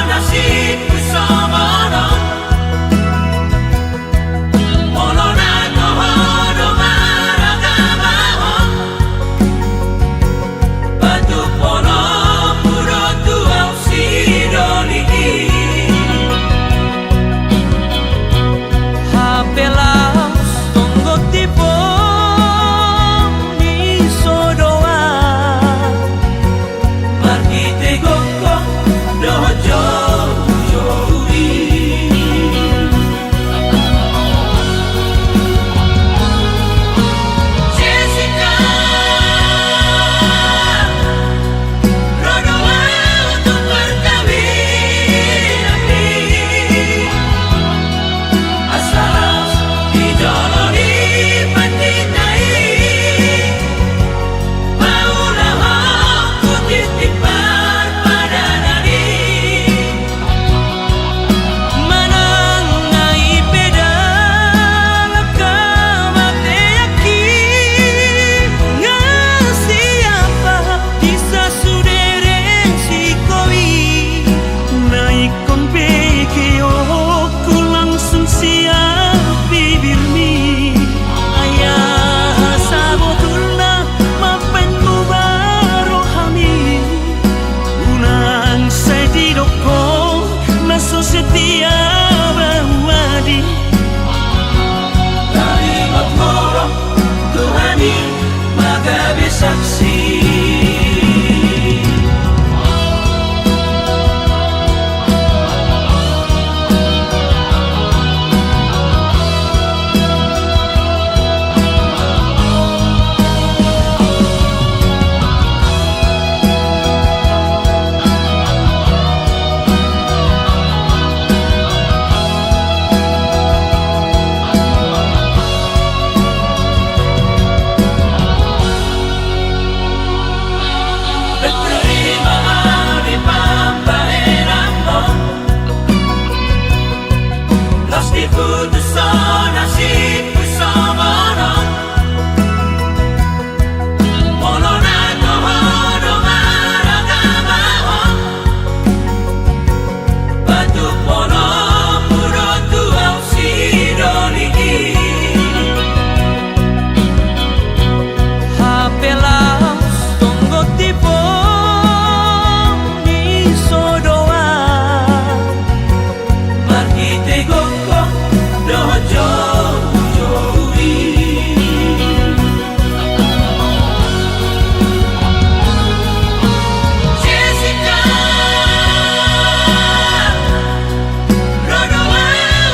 nasibku samana Molona tohono maragamaho Batu pono puro tuau sidoli Hapelas tonggok tipo ni sodoa Markite gokko dojo jori Jessica Rodoa untuk perkawinan Asal dijoloni patitai Maulah aku titipkan pada nari Manangai pedal kamate yakin Ngasiapa bisa sudereng si koi Naikon pekeo ku langsung siap bibirmi Ayah sabotulna mapenmu baru hamil Unang saya didoko naso setia bawadi Kalimat moro Tuhani magabe saksi Berterima di pampaherammo Los diputusan nasibku samana Molona tohono maragamaho Batu pono puro tuau sidoli Hapelas tonggok tipo ni sodoa Markite gokko dojo jori Jessica Rodoa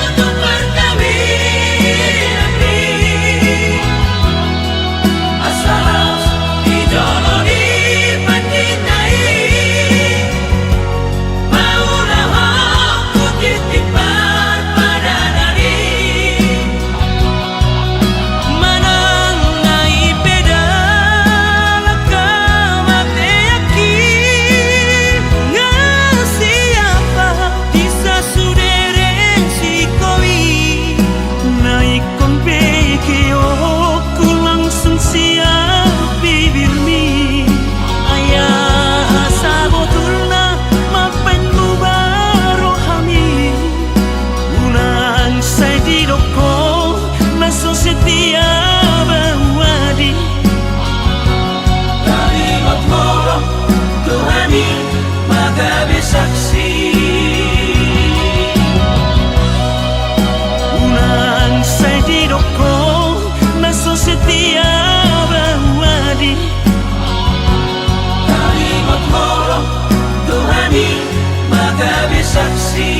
untuk perkawinan Asal dijoloni patitai Maulah aku titipkan pada nari Manangai pedal kamate yakin Ngasiapa bisa sudereng si koi Naikon pekeo ku langsung siap bibirmi Ayah sabotulna mapenmu baru hamil Unang saya didoko naso setia bawadi Kalimat moro Tuhani magabe saksi Unang saya didoko naso setia bawadi Kalimat moro Tuhani magabe saksi